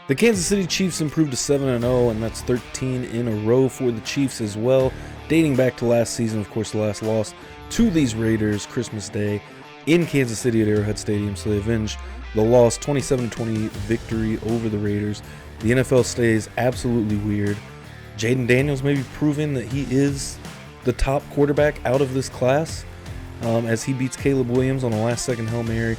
The Kansas City Chiefs improved to 7-0, and that's 13 in a row for the Chiefs as well, dating back to last season. Of course, the last loss to these Raiders Christmas Day in Kansas City at Arrowhead Stadium, so they avenged the loss, 27-20 victory over the Raiders. The NFL stays absolutely weird. Jaden Daniels maybe proving that he is the top quarterback out of this class as he beats Caleb Williams on a last-second Hail Mary.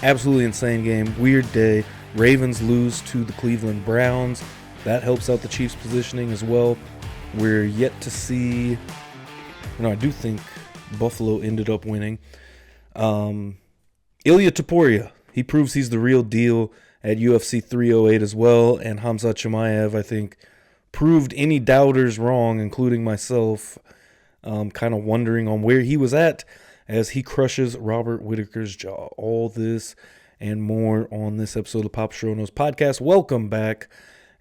Absolutely insane game. Weird day. Ravens lose to the Cleveland Browns. That helps out the Chiefs' positioning as well. We're yet to see... I do think Buffalo ended up winning. Ilya Topuria, he proves he's the real deal at UFC 308 as well. And Khamzat Chimaev, I think, proved any doubters wrong, including myself, kind of wondering on where he was at as he crushes Robert Whittaker's jaw. All this and more on this episode of the Pop Show Knows podcast. Welcome back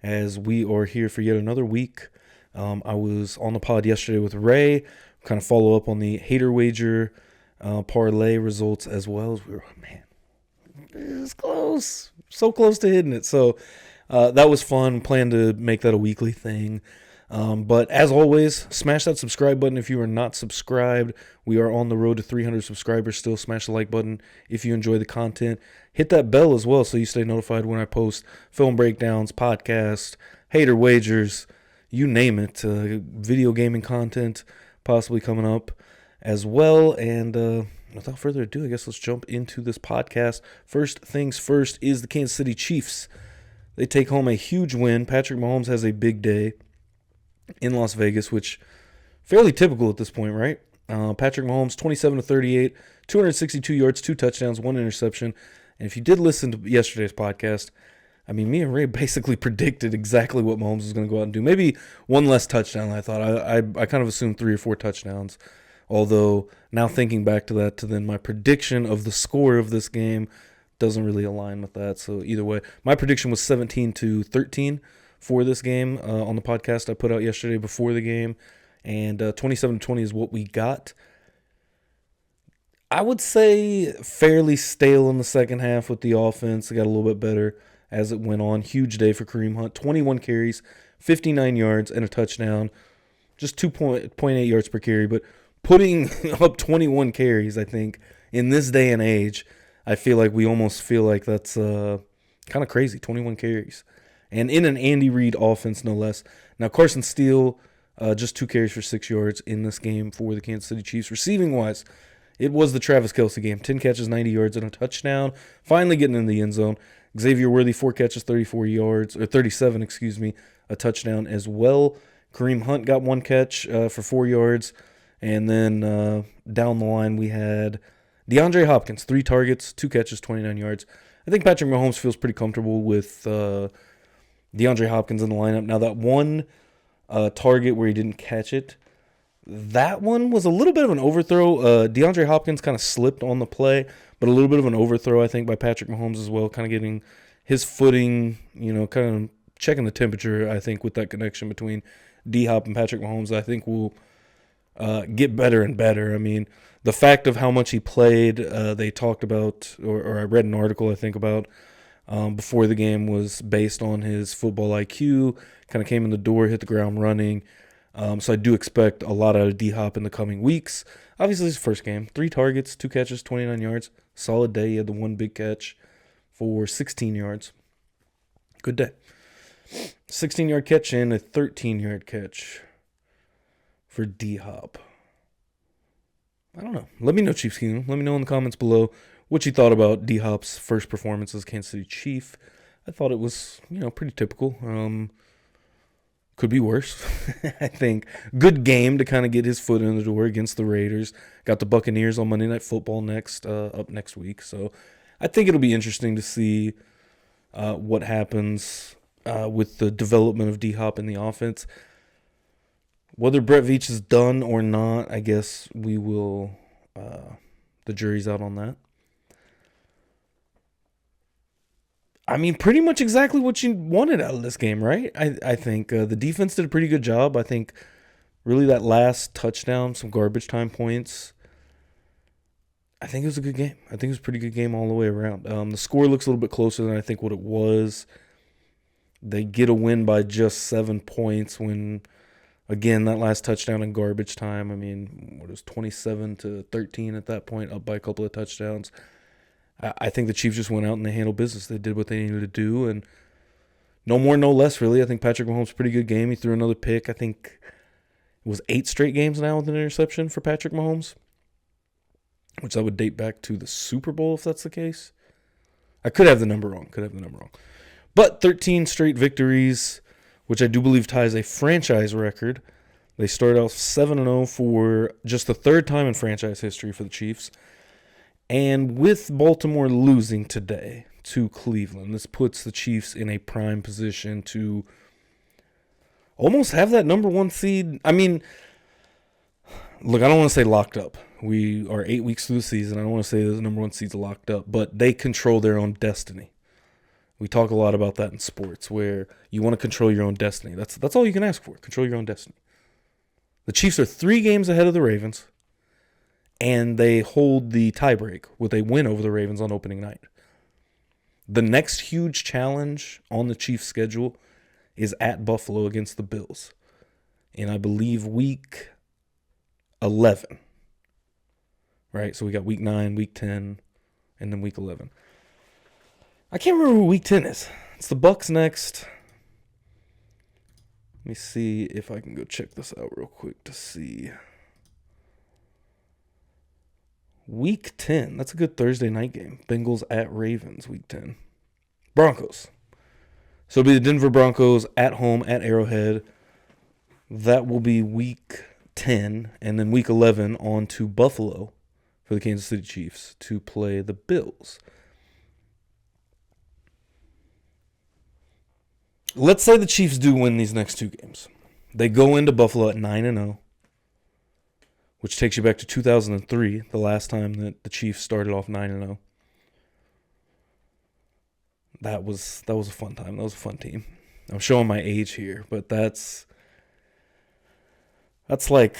as we are here for yet another week. I was on the pod yesterday with Ray, kind of follow up on the Hater Wager parlay results as well. As we were, it was close. So close to hitting it. So that was fun. Plan to make that a weekly thing. But as always, smash that subscribe button if you are not subscribed. We are on the road to 300 subscribers still. Smash the like button if you enjoy the content. Hit that bell as well so you stay notified when I post film breakdowns, podcasts, hater wagers, you name it. Video gaming content possibly coming up as well. And without further ado, I guess let's jump into this podcast. First things first is the Kansas City Chiefs. They take home a huge win. Patrick Mahomes has a big day in Las Vegas, which fairly typical at this point, right? Patrick Mahomes, 27-38, 262 yards, 2 touchdowns, 1 interception. And if you did listen to yesterday's podcast, me and Ray basically predicted exactly what Mahomes was going to go out and do. Maybe one less touchdown than I thought. I kind of assumed 3 or 4 touchdowns. Although now thinking back to that, to then my prediction of the score of this game doesn't really align with that. So either way, my prediction was 17-13 for this game on the podcast I put out yesterday before the game. And 27-20 is what we got. I would say fairly stale in the second half with the offense. It got a little bit better as it went on. Huge day for Kareem Hunt. 21 carries, 59 yards, and a touchdown. Just 2.8 yards per carry. But putting up 21 carries, I think, in this day and age, I feel like we almost feel like that's kind of crazy. 21 carries. And in an Andy Reid offense, no less. Now, Carson Steele, just 2 carries for 6 yards in this game for the Kansas City Chiefs. Receiving-wise, it was the Travis Kelce game. 10 catches, 90 yards, and a touchdown. Finally getting in the end zone. Xavier Worthy, 4 catches, 37, a touchdown as well. Kareem Hunt got 1 catch for 4 yards. And then down the line, we had DeAndre Hopkins, 3 targets, 2 catches, 29 yards. I think Patrick Mahomes feels pretty comfortable with DeAndre Hopkins in the lineup. Now, that one target where he didn't catch it, that one was a little bit of an overthrow. DeAndre Hopkins kind of slipped on the play, but a little bit of an overthrow, I think, by Patrick Mahomes as well, kind of getting his footing, kind of checking the temperature, I think, with that connection between D-Hop and Patrick Mahomes. I think will get better and better. The fact of how much he played, they talked about, or I read an article, I think, about before the game was based on his football IQ, kind of came in the door, hit the ground running. So I do expect a lot out of D-Hop in the coming weeks. Obviously, his first game, 3 targets, 2 catches, 29 yards. Solid day. He had the 1 big catch for 16 yards. Good day. 16-yard catch and a 13-yard catch for D-Hop. I don't know. Let me know, Chiefs Kingdom. Let me know in the comments below what you thought about D-Hop's first performance as Kansas City Chief. I thought it was, pretty typical. Could be worse. I think good game to kind of get his foot in the door against the Raiders. Got the Buccaneers on Monday Night Football up next week. So I think it'll be interesting to see what happens with the development of D-Hop in the offense. Whether Brett Veach is done or not, I guess we will. The jury's out on that. Pretty much exactly what you wanted out of this game, right? I think the defense did a pretty good job. I think really that last touchdown, some garbage time points. I think it was a good game. I think it was a pretty good game all the way around. The score looks a little bit closer than I think what it was. They get a win by just 7 points when, again, that last touchdown in garbage time. I mean, what was 27-13 at that point, up by a couple of touchdowns. I think the Chiefs just went out and they handled business. They did what they needed to do, and no more, no less, really. I think Patrick Mahomes' pretty good game. He threw another pick. I think it was 8 straight games now with an interception for Patrick Mahomes, which that would date back to the Super Bowl if that's the case. I could have the number wrong. But 13 straight victories, which I do believe ties a franchise record. They started off 7-0 for just the third time in franchise history for the Chiefs. And with Baltimore losing today to Cleveland, this puts the Chiefs in a prime position to almost have that number 1 seed. I mean, look, I don't want to say locked up. We are 8 weeks through the season. I don't want to say the number 1 seed's locked up, but they control their own destiny. We talk a lot about that in sports, where you want to control your own destiny. That's all you can ask for, control your own destiny. The Chiefs are 3 games ahead of the Ravens, and they hold the tiebreak with a win over the Ravens on opening night. The next huge challenge on the Chiefs' schedule is at Buffalo against the Bills in, I believe, week 11. Right? So we got week 9, week 10, and then week 11. I can't remember who week 10 is. It's the Bucs next. Let me see if I can go check this out real quick to see. Week 10. That's a good Thursday night game. Bengals at Ravens, week 10. Broncos. So it'll be the Denver Broncos at home at Arrowhead. That will be week 10. And then week 11 on to Buffalo for the Kansas City Chiefs to play the Bills. Let's say the Chiefs do win these next 2 games. They go into Buffalo at 9-0. Which takes you back to 2003, the last time that the Chiefs started off 9-0. That was a fun time. That was a fun team. I'm showing my age here, but that's like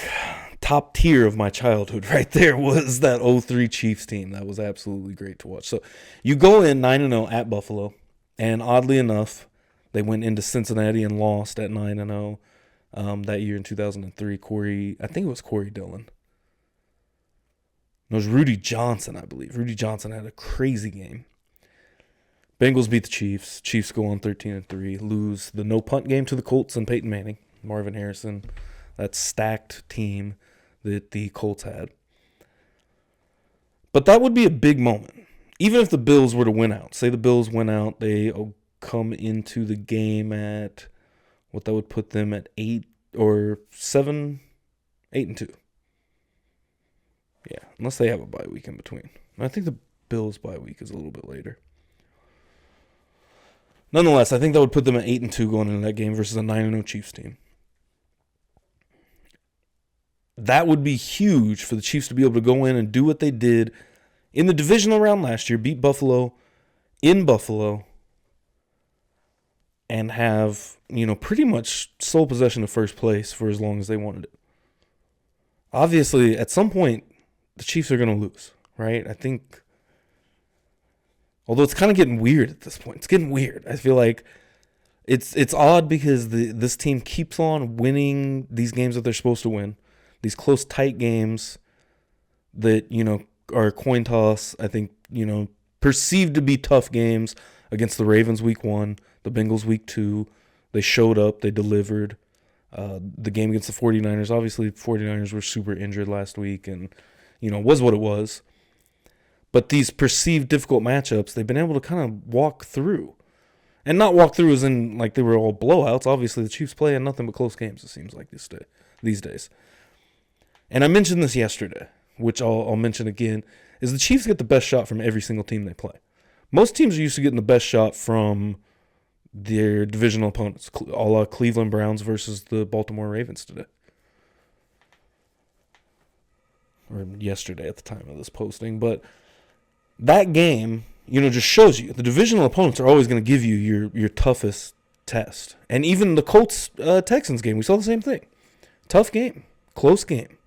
top tier of my childhood right there was that 03 Chiefs team. That was absolutely great to watch. So you go in 9-0 at Buffalo, and oddly enough, they went into Cincinnati and lost at 9-0. That year in 2003, I think it was Corey Dillon. It was Rudy Johnson, I believe. Rudy Johnson had a crazy game. Bengals beat the Chiefs. Chiefs go on 13-3, lose the no-punt game to the Colts and Peyton Manning, Marvin Harrison, that stacked team that the Colts had. But that would be a big moment. Even if the Bills were to win out. Say the Bills win out, they come into the game at what that would put them at 8 or 7, 8-2. Yeah, unless they have a bye week in between. I think the Bills' bye week is a little bit later. Nonetheless, I think that would put them at 8-2 going into that game versus a 9-0 Chiefs team. That would be huge for the Chiefs to be able to go in and do what they did in the divisional round last year, beat Buffalo in Buffalo, and have, pretty much sole possession of first place for as long as they wanted it. Obviously, at some point, the Chiefs are going to lose, right? I think, although it's kind of getting weird at this point. It's getting weird. I feel like it's odd because this team keeps on winning these games that they're supposed to win. These close, tight games that, are a coin toss. I think, perceived to be tough games against the Ravens week 1, the Bengals week 2. They showed up. They delivered. The game against the 49ers, obviously the 49ers were super injured last week and, was what it was. But these perceived difficult matchups, they've been able to kind of walk through. And not walk through as in like they were all blowouts. Obviously, the Chiefs play in nothing but close games, it seems like these days. And I mentioned this yesterday, which I'll mention again, is the Chiefs get the best shot from every single team they play. Most teams are used to getting the best shot from their divisional opponents, a la Cleveland Browns versus the Baltimore Ravens today. Or yesterday at the time of this posting. But that game, just shows you the divisional opponents are always going to give you your toughest test. And even the Colts-Texans game, we saw the same thing. Tough game. Close game.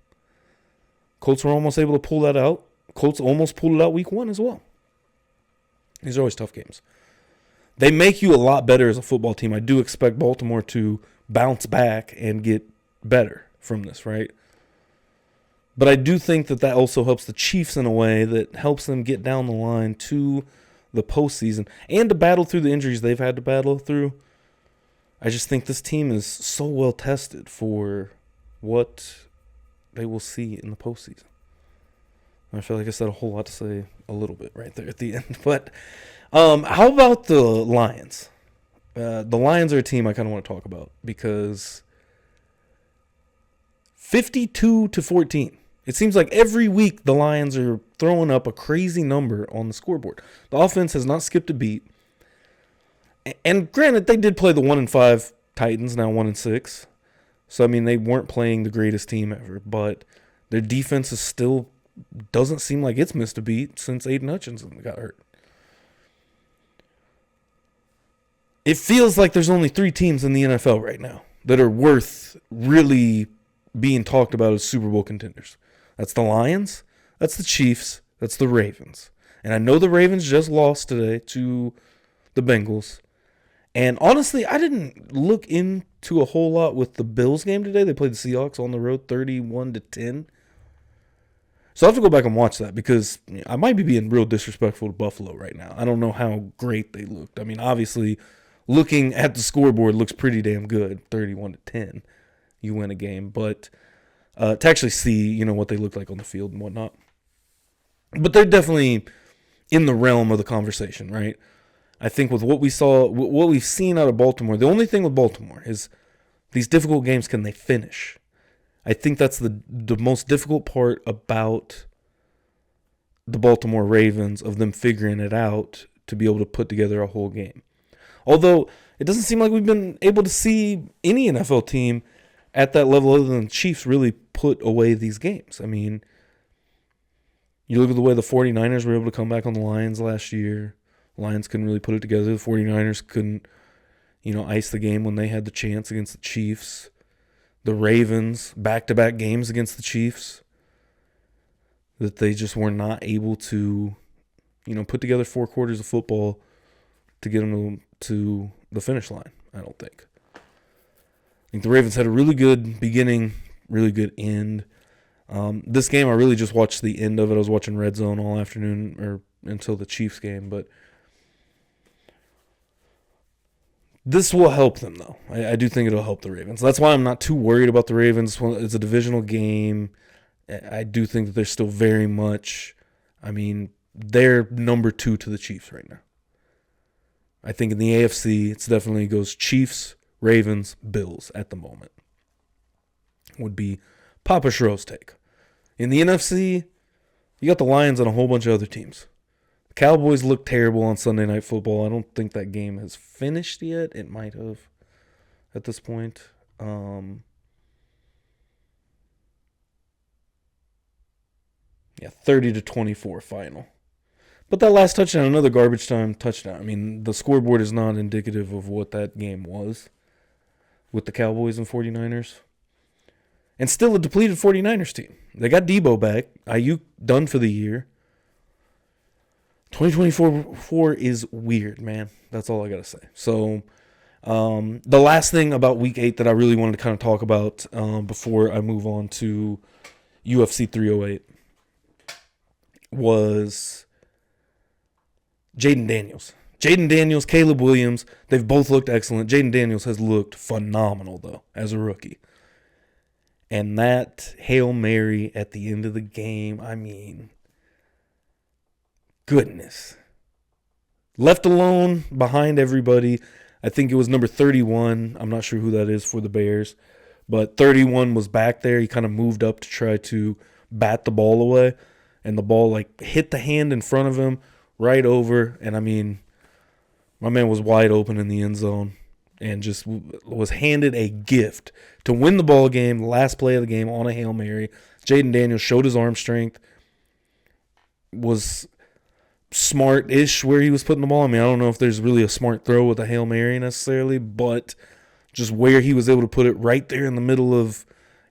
Colts were almost able to pull that out. Colts almost pulled it out week 1 as well. These are always tough games. they make you a lot better as a football team. I do expect Baltimore to bounce back and get better from this, right? But I do think that also helps the Chiefs in a way that helps them get down the line to the postseason and to battle through the injuries they've had to battle through. I just think this team is so well tested for what they will see in the postseason. I feel like I said a whole lot to say a little bit right there at the end. But how about the Lions? The Lions are a team I kind of want to talk about because 52-14. It seems like every week the Lions are throwing up a crazy number on the scoreboard. The offense has not skipped a beat. And granted, they did play the 1-5 Titans, now 1-6. So, I mean, they weren't playing the greatest team ever. But their defense is still doesn't seem like it's missed a beat since Aiden Hutchinson got hurt. It feels like there's only 3 teams in the NFL right now that are worth really being talked about as Super Bowl contenders. That's the Lions, that's the Chiefs, that's the Ravens. And I know the Ravens just lost today to the Bengals. And honestly, I didn't look into a whole lot with the Bills game today. They played the Seahawks on the road 31-10. So I have to go back and watch that because I might be being real disrespectful to Buffalo right now. I don't know how great they looked. I mean, obviously, looking at the scoreboard looks pretty damn good, 31-10. You win a game, but to actually see, what they look like on the field and whatnot. But they're definitely in the realm of the conversation, right? I think with what we've seen out of Baltimore, the only thing with Baltimore is these difficult games, can they finish? I think that's the most difficult part about the Baltimore Ravens, of them figuring it out to be able to put together a whole game. Although it doesn't seem like we've been able to see any NFL team at that level other than the Chiefs really put away these games. I mean, you look at the way the 49ers were able to come back on the Lions last year. Lions couldn't really put it together. The 49ers couldn't, ice the game when they had the chance against the Chiefs. The Ravens, back-to-back games against the Chiefs, that they just were not able to, put together 4 quarters of football to get them to the finish line, I don't think. I think the Ravens had a really good beginning, really good end. This game, I really just watched the end of it. I was watching Red Zone all afternoon or until the Chiefs game, but this will help them, though. I do think it'll help the Ravens. That's why I'm not too worried about the Ravens. It's a divisional game. I do think that they're still very much, they're number 2 to the Chiefs right now. I think in the AFC, it definitely goes Chiefs, Ravens, Bills at the moment. Would be Papa Schro's take. In the NFC, you got the Lions and a whole bunch of other teams. Cowboys look terrible on Sunday Night Football. I don't think that game has finished yet. It might have at this point. 30-24 final. But that last touchdown, another garbage time touchdown. The scoreboard is not indicative of what that game was with the Cowboys and 49ers. And still a depleted 49ers team. They got Debo back. Ayuk done for the year. 2024 is weird, man. That's all I got to say. So, the last thing about Week 8 that I really wanted to kind of talk about before I move on to UFC 308 was Jaden Daniels. Jaden Daniels, Caleb Williams, they've both looked excellent. Jaden Daniels has looked phenomenal, though, as a rookie. And that Hail Mary at the end of the game, goodness. Left alone behind everybody. I think it was number 31. I'm not sure who that is for the Bears. But 31 was back there. He kind of moved up to try to bat the ball away. And the ball hit the hand in front of him right over. And my man was wide open in the end zone. And just was handed a gift to win the ball game, the last play of the game on a Hail Mary. Jaden Daniels showed his arm strength. Was smart-ish where he was putting the ball. I don't know if there's really a smart throw with a Hail Mary necessarily, but just where he was able to put it right there in the middle of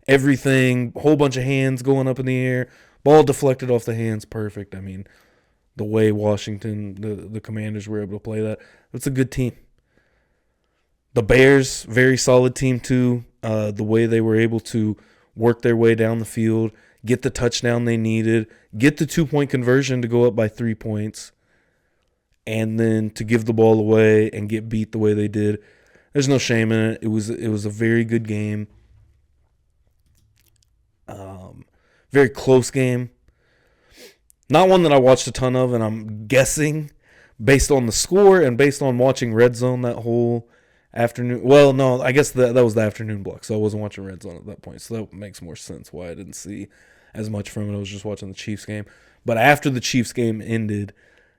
everything, whole bunch of hands going up in the air, ball deflected off the hands, perfect. the way Washington, the Commanders were able to play that. It's a good team. The Bears, very solid team too. The way they were able to work their way down the field, get the touchdown they needed, get the 2-point conversion to go up by 3 points, and then to give the ball away and get beat the way they did. There's no shame in it. It was a very good game. Very close game. Not one that I watched a ton of, and I'm guessing based on the score and based on watching Red Zone that whole afternoon. Well, no, I guess that was the afternoon block, so I wasn't watching Red Zone at that point. So that makes more sense why I didn't see as much from it. I was just watching the Chiefs game. But after the Chiefs game ended,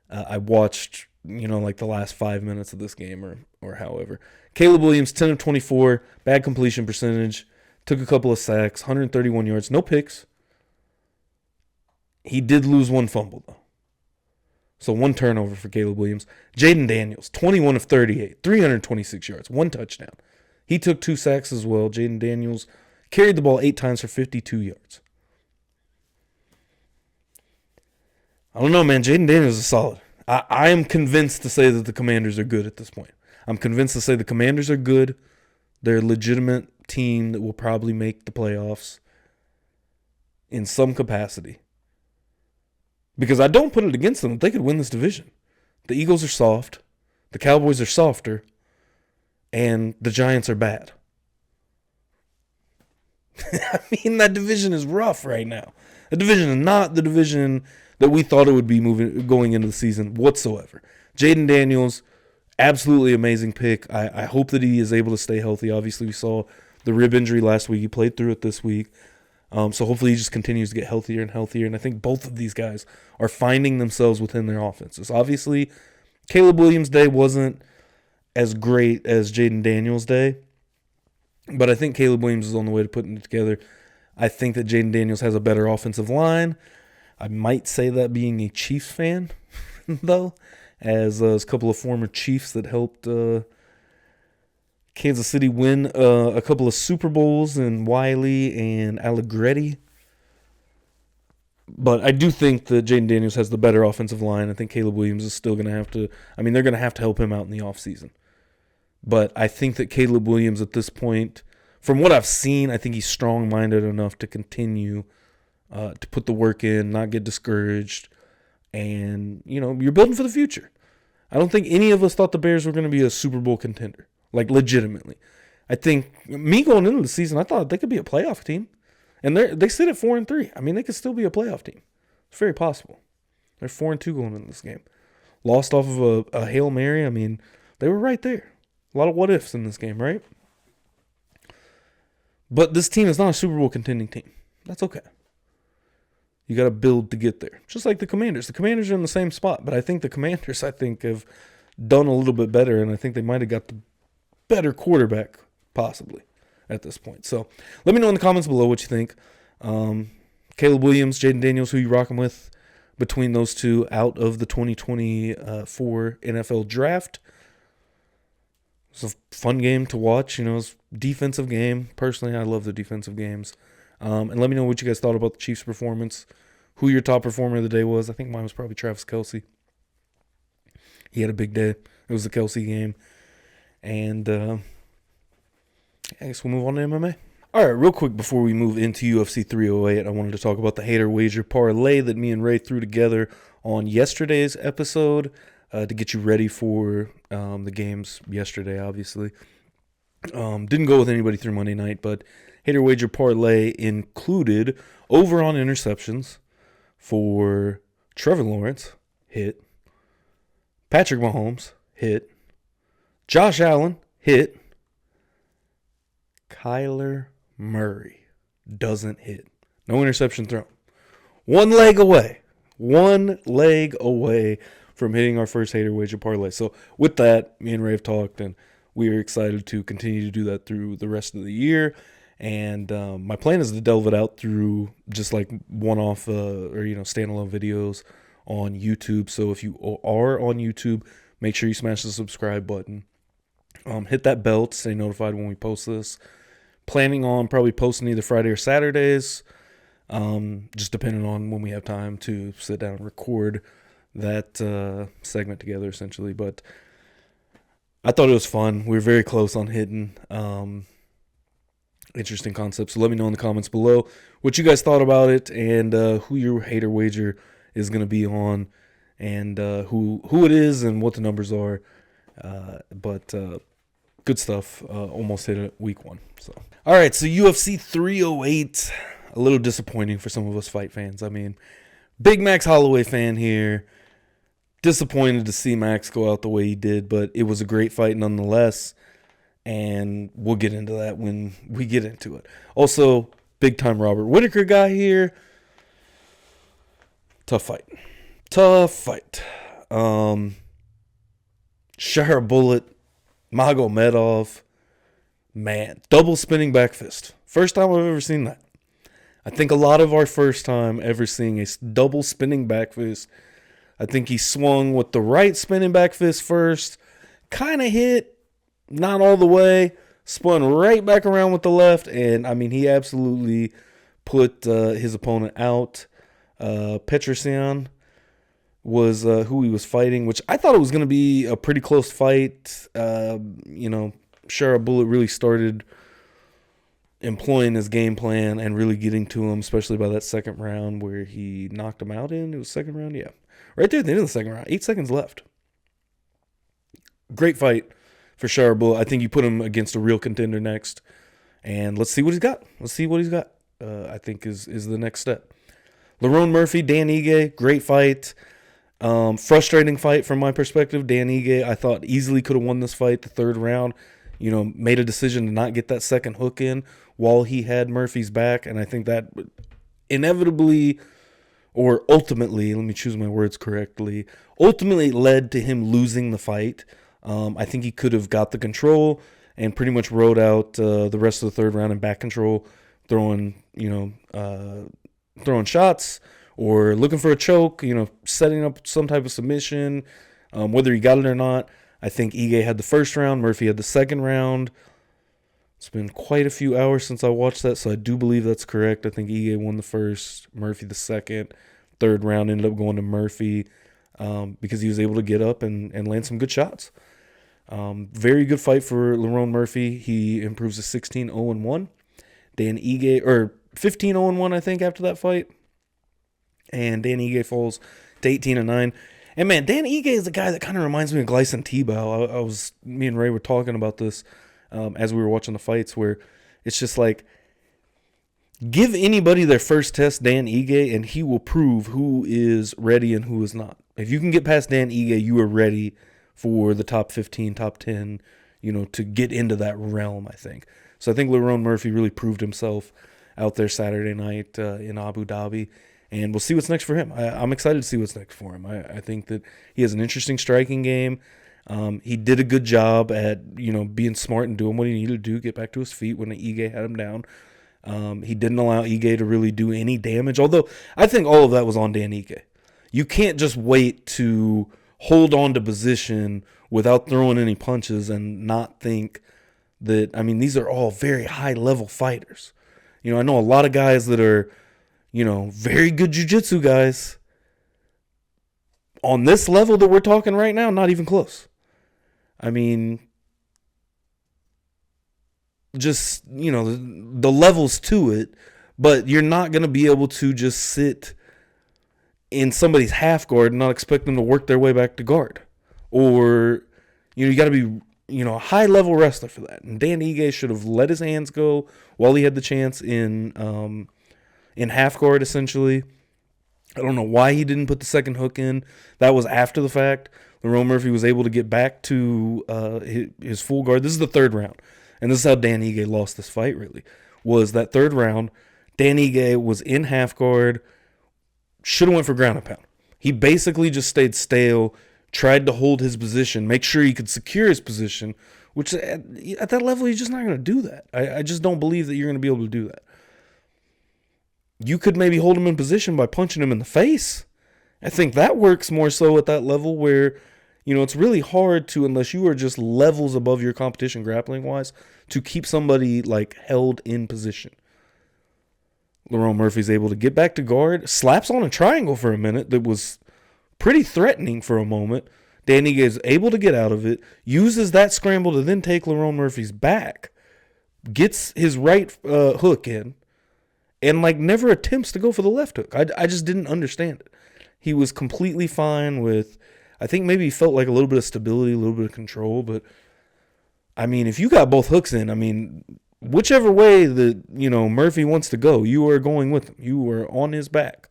I watched, like the last 5 minutes of this game or however. Caleb Williams, 10 of 24, bad completion percentage, took a couple of sacks, 131 yards, no picks. He did lose one fumble, though. So one turnover for Caleb Williams. Jaden Daniels, 21 of 38, 326 yards, one touchdown. He took 2 sacks as well. Jaden Daniels carried the ball 8 times for 52 yards. I don't know, man. Jaden Daniels is solid. I am convinced to say that the Commanders are good at this point. I'm convinced to say the Commanders are good. They're a legitimate team that will probably make the playoffs in some capacity. Because I don't put it against them that they could win this division. The Eagles are soft. The Cowboys are softer. And the Giants are bad. I mean, that division is rough right now. The division is not the division that we thought it would be going into the season whatsoever. Jaden Daniels, absolutely amazing pick. I hope that he is able to stay healthy. Obviously, we saw the rib injury last week. He played through it this week. So hopefully he just continues to get healthier and healthier. And I think both of these guys are finding themselves within their offenses. Obviously, Caleb Williams' day wasn't as great as Jaden Daniels' day. But I think Caleb Williams is on the way to putting it together. I think that Jaden Daniels has a better offensive line. I might say that being a Chiefs fan, though, as a couple of former Chiefs that helped Kansas City win a couple of Super Bowls in Wiley and Allegretti. But I do think that Jaden Daniels has the better offensive line. I think Caleb Williams is still going to have to – they're going to have to help him out in the offseason. But I think that Caleb Williams at this point, from what I've seen, I think he's strong-minded enough to continue to put the work in, not get discouraged. And, you're building for the future. I don't think any of us thought the Bears were going to be a Super Bowl contender. Like, legitimately. I think, me going into the season, I thought they could be a playoff team. And they sit at 4-3. They could still be a playoff team. It's very possible. They're 4-2 going into this game. Lost off of a Hail Mary. They were right there. A lot of what-ifs in this game, right? But this team is not a Super Bowl contending team. That's okay. You got to build to get there. Just like the Commanders. The Commanders are in the same spot, but I think the Commanders, have done a little bit better, and I think they might have got the better quarterback, possibly, at this point. So let me know in the comments below what you think. Caleb Williams, Jaden Daniels, who you rocking with between those two out of the 2024 NFL Draft. It's a fun game to watch. It's a defensive game. Personally, I love the defensive games. And let me know what you guys thought about the Chiefs' performance, who your top performer of the day was. I think mine was probably Travis Kelce. He had a big day. It was the Kelce game. And I guess we'll move on to MMA. All right, real quick before we move into UFC 308, I wanted to talk about the Hater Wager parlay that me and Ray threw together on yesterday's episode to get you ready for the games yesterday, obviously. Didn't go with anybody through Monday night, but Hater Wager parlay included over on interceptions for Trevor Lawrence, hit. Patrick Mahomes, hit. Josh Allen, hit. Kyler Murray doesn't hit. No interception thrown. One leg away from hitting our first Hater Wager parlay. So with that, me and Ray have talked, and we are excited to continue to do that through the rest of the year. And my plan is to delve it out through just like one-off standalone videos on YouTube. So if you are on YouTube, make sure you smash the subscribe button. Hit that bell to stay notified when we post this. Planning on probably posting either Friday or Saturdays, just depending on when we have time to sit down and record segment together, essentially. But I thought it was fun. We were very close on hitting. Interesting concept. So let me know in the comments below what you guys thought about it and who your hater wager is going to be on and who it is and what the numbers are. But good stuff. Almost hit it week 1. So all right, so UFC 308. A little disappointing for some of us fight fans. I mean, big Max Holloway fan here. Disappointed to see Max go out the way he did, but it was a great fight nonetheless. And we'll get into that when we get into it. Also, big time Robert Whittaker guy here. Tough fight. Shahar Bullet, Magomedov. Man, double spinning back fist. First time I've ever seen that. I think a lot of our first time ever seeing a double spinning back fist. I think he swung with the right spinning back fist first. Kind of hit. Not all the way, spun right back around with the left, and I mean, he absolutely put his opponent out. Petrosian was who he was fighting, which I thought it was going to be a pretty close fight. Shara Bullet really started employing his game plan and really getting to him, especially by that second round where he knocked him out in. It was second round, yeah. Right there at the end of the second round, 8 seconds left. Great fight for Shara Bullet. I think you put him against a real contender next. And let's see what he's got. I think is the next step. Lerone Murphy, Dan Ige, great fight. Frustrating fight from my perspective. Dan Ige, I thought easily could have won this fight the third round. Made a decision to not get that second hook in while he had Murphy's back. And I think that inevitably, or ultimately, let me choose my words correctly, ultimately led to him losing the fight. I think he could have got the control and pretty much rode out the rest of the third round in back control, throwing shots or looking for a choke, setting up some type of submission, whether he got it or not. I think Ige had the first round, Murphy had the second round. It's been quite a few hours since I watched that, so I do believe that's correct. I think Ige won the first, Murphy the second. Third round ended up going to Murphy because he was able to get up and land some good shots. Very good fight for Lerone Murphy. He improves to 16-0-1. Dan Ige, or 15-0-1, I think, after that fight. And Dan Ige falls to 18-9. And man, Dan Ige is a guy that kind of reminds me of Gleison Tebow. Me and Ray were talking about this as we were watching the fights, where it's just like, give anybody their first test, Dan Ige, and he will prove who is ready and who is not. If you can get past Dan Ige, you are ready for the top 15, top 10, to get into that realm, I think. So I think Lerone Murphy really proved himself out there Saturday night in Abu Dhabi, and we'll see what's next for him. I'm excited to see what's next for him. I think that he has an interesting striking game. He did a good job at, being smart and doing what he needed to do, get back to his feet when Ige had him down. He didn't allow Ige to really do any damage, although I think all of that was on Dan Ige. You can't just wait to hold on to position without throwing any punches and not think that, these are all very high-level fighters. I know a lot of guys that are, very good jiu-jitsu guys. On this level that we're talking right now, not even close. Just, the levels to it, but you're not going to be able to just sit in somebody's half guard and not expect them to work their way back to guard. Or, you got to be, a high-level wrestler for that. And Dan Ige should have let his hands go while he had the chance in half guard, essentially. I don't know why he didn't put the second hook in. That was after the fact. Lerone Murphy was able to get back to his full guard. This is the third round. And this is how Dan Ige lost this fight, really. Was that third round, Dan Ige was in half guard, should have went for ground and pound. He basically just stayed stale, tried to hold his position, make sure he could secure his position, which at that level, you're just not going to do that. I just don't believe that you're going to be able to do that. You could maybe hold him in position by punching him in the face. I think that works more so at that level where, it's really hard to, unless you are just levels above your competition grappling-wise, to keep somebody, held in position. Lerone Murphy's able to get back to guard, slaps on a triangle for a minute that was pretty threatening for a moment. Danny Gay is able to get out of it, uses that scramble to then take Lerone Murphy's back, gets his right hook in, and like never attempts to go for the left hook. I just didn't understand it. He was completely fine with, I think maybe he felt like a little bit of stability, a little bit of control. But, I mean, if you got both hooks in, I mean, whichever way that, Murphy wants to go, you are going with him. You are on his back.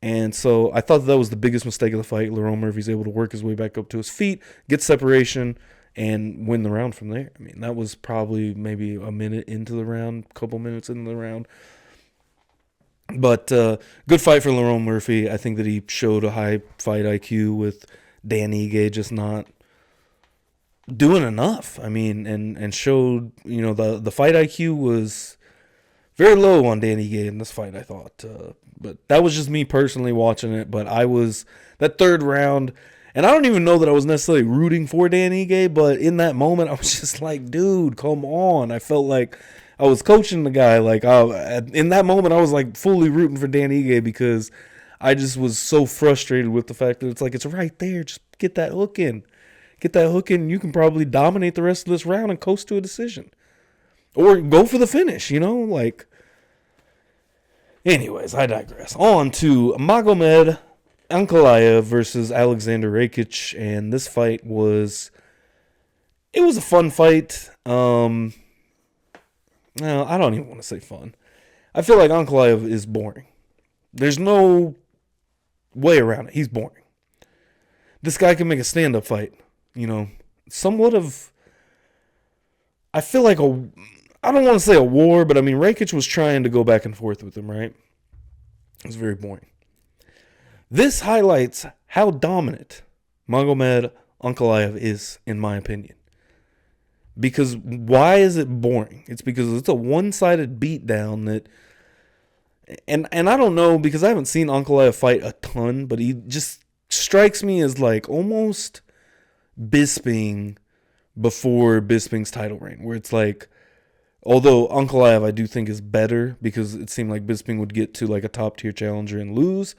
And so I thought that was the biggest mistake of the fight. Lerone Murphy's able to work his way back up to his feet, get separation, and win the round from there. I mean, that was probably maybe a minute into the round, a couple minutes into the round. But good fight for Lerone Murphy. I think that he showed a high fight IQ with Dan Ige just not doing enough. I mean, and showed, the fight IQ was very low on Dan Ige in this fight, I thought. But that was just me personally watching it. But I was, that third round, and I don't even know that I was necessarily rooting for Dan Ige, but in that moment, I was just like, dude, come on. I felt like I was coaching the guy. Like, in that moment, I was like fully rooting for Dan Ige because I just was so frustrated with the fact that it's like, it's right there. Just get that hook in. Get that hook in. You can probably dominate the rest of this round and coast to a decision. Or go for the finish, like. Anyways, I digress. On to Magomed Ankalaev versus Alexander Rakic, and this fight was a fun fight. No, I don't even want to say fun. I feel like Ankalaev is boring. There's no way around it. He's boring. This guy can make a stand-up fight. Somewhat of, I feel like I don't want to say a war, but I mean, Rakic was trying to go back and forth with him, right? It was very boring. This highlights how dominant Magomed Ankalaev is, in my opinion. Because why is it boring? It's because it's a one-sided beatdown that, and I don't know, because I haven't seen Ankalaev fight a ton, but he just strikes me as like almost Bisping before Bisping's title reign, where it's like, although Ankalaev I do think is better, because it seemed like Bisping would get to like a top-tier challenger and lose,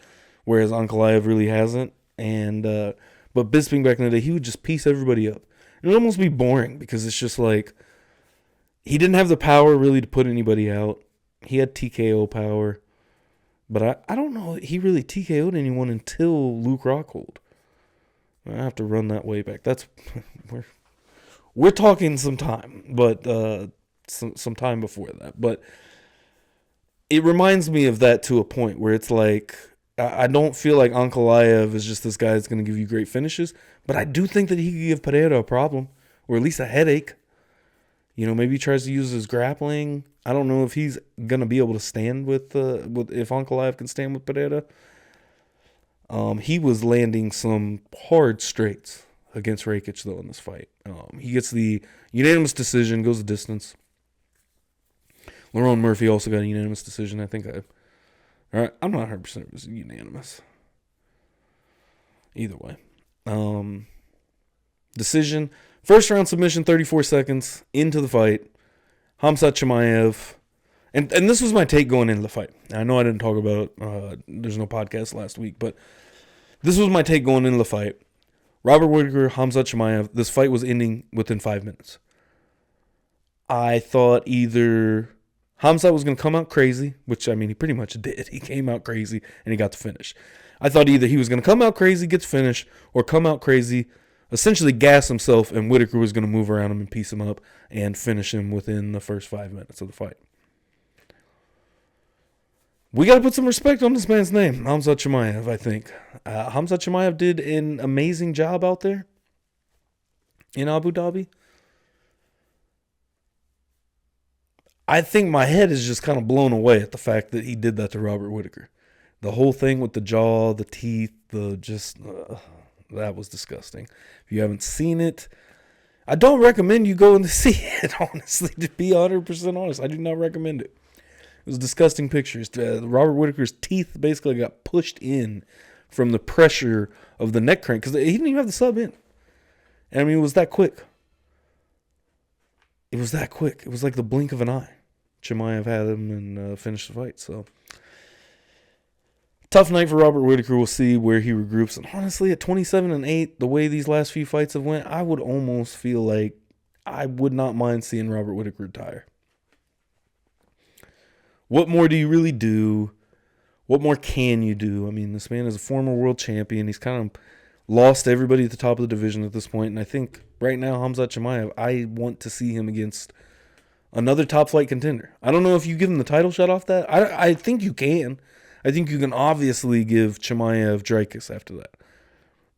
whereas Ankalaev really hasn't. And but Bisping back in the day, he would just piece everybody up. It would almost be boring because it's just like he didn't have the power really to put anybody out. He had TKO power, but I don't know he really TKO'd anyone until Luke Rockhold. I have to run that way back. That's we're talking some time, but some time before that. But it reminds me of that to a point where it's like, I don't feel like Ankalaev is just this guy that's going to give you great finishes, but I do think that he could give Pereira a problem, or at least a headache. Maybe he tries to use his grappling. I don't know if he's going to be able to stand with if Ankalaev can stand with Pereira. He was landing some hard straights against Rakic, though, in this fight. He gets the unanimous decision, goes the distance. Lerone Murphy also got a unanimous decision. I think I'm not 100% it was unanimous. Either way. Decision. First round submission, 34 seconds into the fight. Khamzat Chimaev. And this was my take going into the fight. I know I didn't talk about it. There's no podcast last week, but this was my take going into the fight. Robert Whittaker, Khamzat Chimaev. This fight was ending within 5 minutes. I thought either Khamzat was going to come out crazy, which, I mean, he pretty much did. He came out crazy, and he got the finish. I thought either he was going to come out crazy, get the finish, or come out crazy, essentially gas himself, and Whittaker was going to move around him and piece him up and finish him within the first 5 minutes of the fight. We got to put some respect on this man's name, Khamzat Chimaev, I think. Khamzat Chimaev did an amazing job out there in Abu Dhabi. I think my head is just kind of blown away at the fact that he did that to Robert Whittaker. The whole thing with the jaw, the teeth, that was disgusting. If you haven't seen it, I don't recommend you going to see it, honestly, to be 100% honest. I do not recommend it. It was disgusting pictures. Robert Whittaker's teeth basically got pushed in from the pressure of the neck crank, because he didn't even have the sub in. And I mean, it was that quick. It was that quick. It was like the blink of an eye. Chimaev had him and finished the fight. So Tough night for Robert Whittaker. We'll see where he regroups. And honestly, at 27-8, the way these last few fights have went, I would almost feel like I would not mind seeing Robert Whittaker retire. What more do you really do? What more can you do? I mean, this man is a former world champion. He's kind of lost everybody at the top of the division at this point. And I think right now, Khamzat Chimaev, I want to see him against another top flight contender. I don't know if you give him the title shot off that. I think you can. I think you can obviously give Chimaev Dricus after that.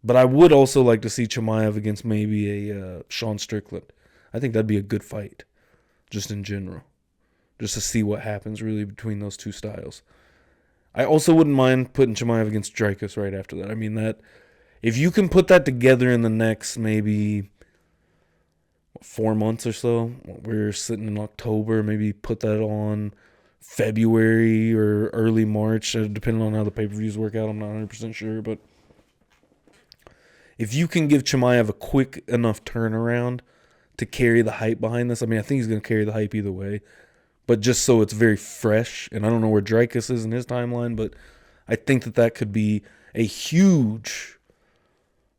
But I would also like to see Chimaev against maybe a Sean Strickland. I think that'd be a good fight, just in general. Just to see what happens really between those two styles. I also wouldn't mind putting Chimaev against Dricus right after that. I mean, that if you can put that together in the next maybe 4 months or so, we're sitting in October, maybe put that on February or early March, depending on how the pay-per-views work out. I'm not 100% sure, but if you can give Chimaev a quick enough turnaround to carry the hype behind this, I mean, I think he's going to carry the hype either way, but just so it's very fresh, and I don't know where Dricus is in his timeline, but I think that could be a huge,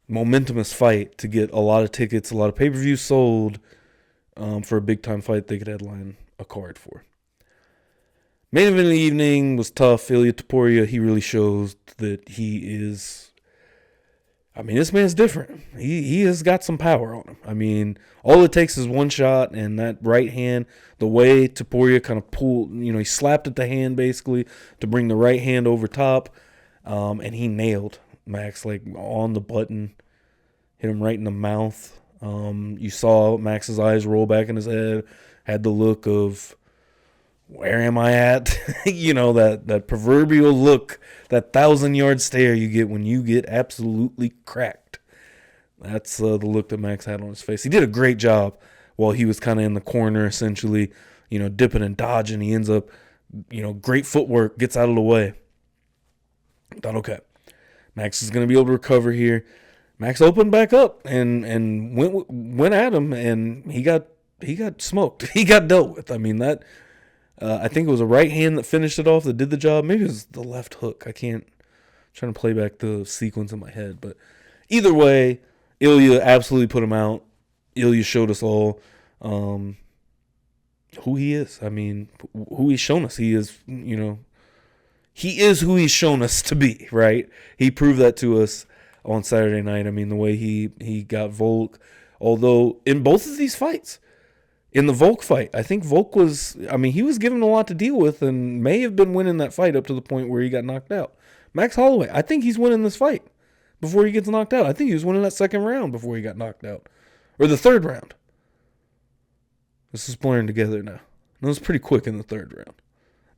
momentumous fight to get a lot of tickets, a lot of pay-per-views sold for a big-time fight they could headline a card for. Main event of the evening was tough. Ilia Topuria, he really shows that he is, I mean, this man's different. He has got some power on him. I mean, all it takes is one shot, and that right hand, the way Topuria kind of pulled, he slapped at the hand basically to bring the right hand over top, and he nailed Max like on the button, hit him right in the mouth. You saw Max's eyes roll back in his head, had the look of, where am I at? That proverbial look, that 1,000-yard stare you get when you get absolutely cracked. That's the look that Max had on his face. He did a great job while he was kind of in the corner, essentially, dipping and dodging. He ends up, great footwork, gets out of the way. Thought, okay, Max is going to be able to recover here. Max opened back up and went at him, and he got smoked. He got dealt with. I mean, that... I think it was a right hand that finished it off, that did the job. Maybe it was the left hook. I'm trying to play back the sequence in my head. But either way, Ilia absolutely put him out. Ilia showed us all who he is. I mean, who he's shown us. He is, he is who he's shown us to be, right? He proved that to us on Saturday night. I mean, the way he got Volk. Although, in both of these fights, in the Volk fight, I think Volk he was given a lot to deal with and may have been winning that fight up to the point where he got knocked out. Max Holloway, I think he's winning this fight before he gets knocked out. I think he was winning that second round before he got knocked out. Or the third round. This is blurring together now. It was pretty quick in the third round.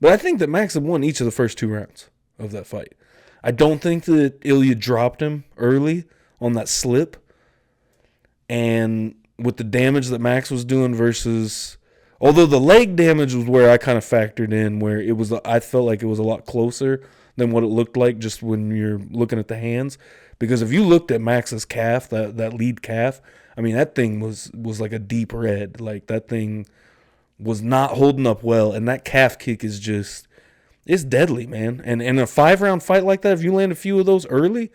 But I think that Max had won each of the first 2 rounds of that fight. I don't think that Ilia dropped him early on that slip. And with the damage that Max was doing versus, although the leg damage was where I kind of factored in, where I felt like it was a lot closer than what it looked like just when you're looking at the hands. Because if you looked at Max's calf, that lead calf, I mean, that thing was like a deep red. Like, that thing was not holding up well, and that calf kick is just, it's deadly, man. And in a 5-round fight like that, if you land a few of those early,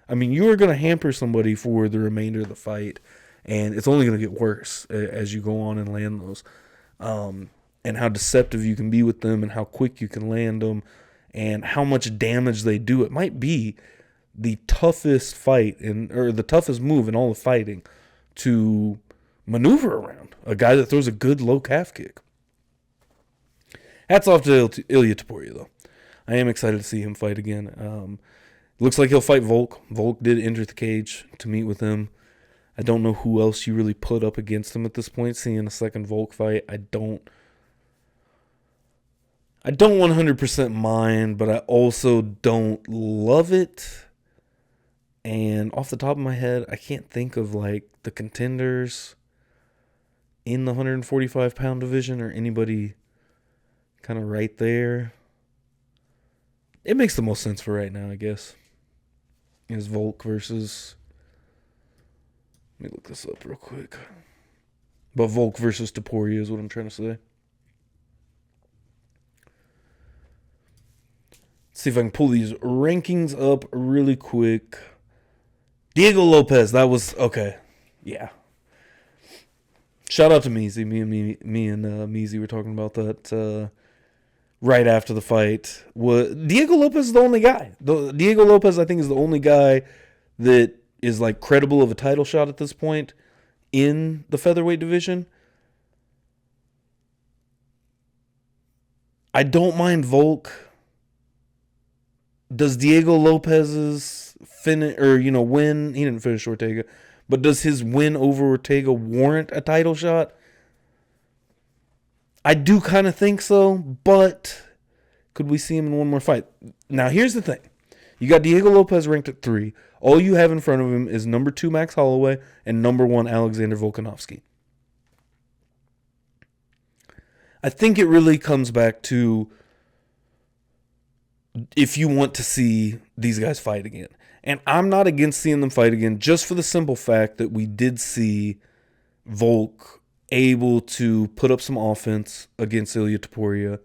I mean, you are going to hamper somebody for the remainder of the fight. And it's only going to get worse as you go on and land those. And how deceptive you can be with them and how quick you can land them and how much damage they do. It might be the toughest fight or the toughest move in all of fighting to maneuver around. A guy that throws a good low calf kick. Hats off to Ilia Topuria, though. I am excited to see him fight again. Looks like he'll fight Volk. Volk did enter the cage to meet with him. I don't know who else you really put up against him at this point. Seeing a second Volk fight, I don't 100% mind, but I also don't love it. And off the top of my head, I can't think of like the contenders in the 145-pound division or anybody kind of right there. It makes the most sense for right now, I guess. Is Volk versus... Let me look this up real quick. But Volk versus Topuria is what I'm trying to say. see if I can pull these rankings up really quick. Diego Lopez, that was okay. Yeah. Shout out to Measy. Me and Measy were talking about that right after the fight. Diego Lopez is the only guy. Diego Lopez, I think, is the only guy that is like credible of a title shot at this point in the featherweight division. I don't mind Volk. Does Diego Lopez's win? He didn't finish Ortega, but does his win over Ortega warrant a title shot? I do kind of think so, but could we see him in one more fight? Now, here's the thing. You got Diego Lopez ranked at 3. All you have in front of him is number 2 Max Holloway and number 1 Alexander Volkanovski. I think it really comes back to if you want to see these guys fight again. And I'm not against seeing them fight again just for the simple fact that we did see Volk able to put up some offense against Ilia Topuria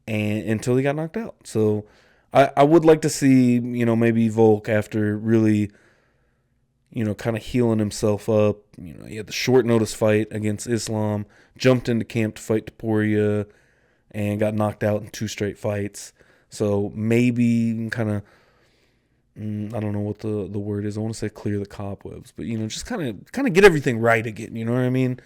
and until he got knocked out. So I would like to see, maybe Volk after really, kind of healing himself up. He had the short notice fight against Islam, jumped into camp to fight Topuria, and got knocked out in 2 straight fights. So maybe kind of, I don't know what the word is. I want to say clear the cobwebs, but just kind of get everything right again. You know what I mean?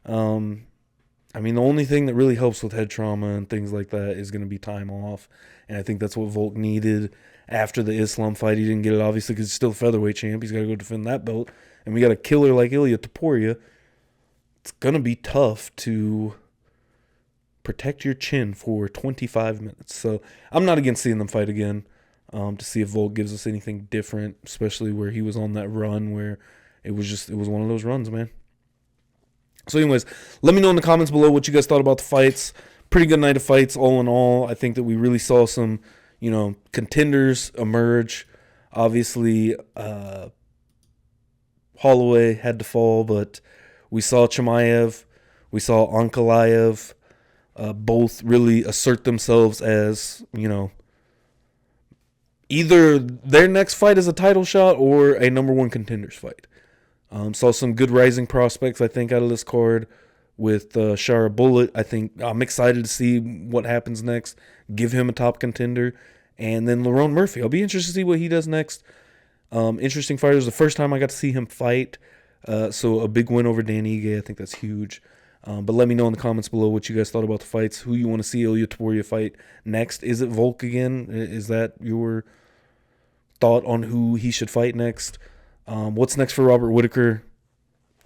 The only thing that really helps with head trauma and things like that is going to be time off. And I think that's what Volk needed after the Islam fight. He didn't get it, obviously, because he's still featherweight champ. He's got to go defend that belt. And we got a killer like Ilia Topuria. It's going to be tough to protect your chin for 25 minutes. So I'm not against seeing them fight again to see if Volk gives us anything different, especially where he was on that run where it was one of those runs, man. So anyways, let me know in the comments below what you guys thought about the fights. Pretty good night of fights all in all. I think that we really saw some, contenders emerge. Obviously, Holloway had to fall, but we saw Chimaev, we saw Ankalaev, both really assert themselves as, either their next fight is a title shot or a number 1 contenders fight. Saw some good rising prospects, I think, out of this card with Shara Bullet. I think I'm excited to see what happens next. Give him a top contender. And then Lerone Murphy. I'll be interested to see what he does next. Interesting fighter. It was the first time I got to see him fight. So a big win over Dan Ige. I think that's huge. But let me know in the comments below what you guys thought about the fights. Who you want to see Ilia Topuria fight next. Is it Volk again? Is that your thought on who he should fight next? What's next for Robert Whittaker?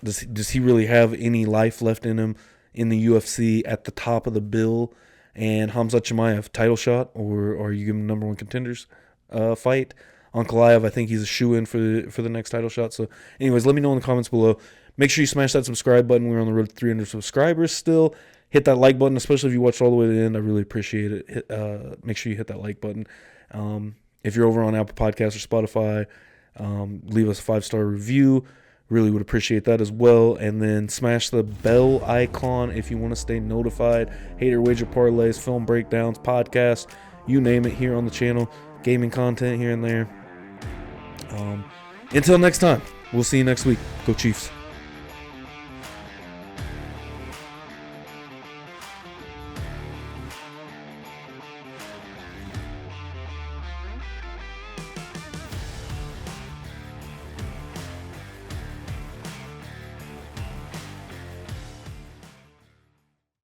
Does he really have any life left in him in the UFC at the top of the bill? And Khamzat Chimaev, title shot, or are you giving him number 1 contenders fight? Ankalaev, I think he's a shoe-in for the next title shot. So anyways, let me know in the comments below. Make sure you smash that subscribe button. We're on the road to 300 subscribers still. Hit that like button, especially if you watched all the way to the end. I really appreciate it. Make sure you hit that like button. If you're over on Apple Podcasts or Spotify, leave us a 5-star review. Really would appreciate that as well. And then smash the bell icon if you want to stay notified. Hater Wager Parlays, film breakdowns, podcasts, you name it here on the channel. Gaming content here and there. Until next time, we'll see you next week. Go Chiefs.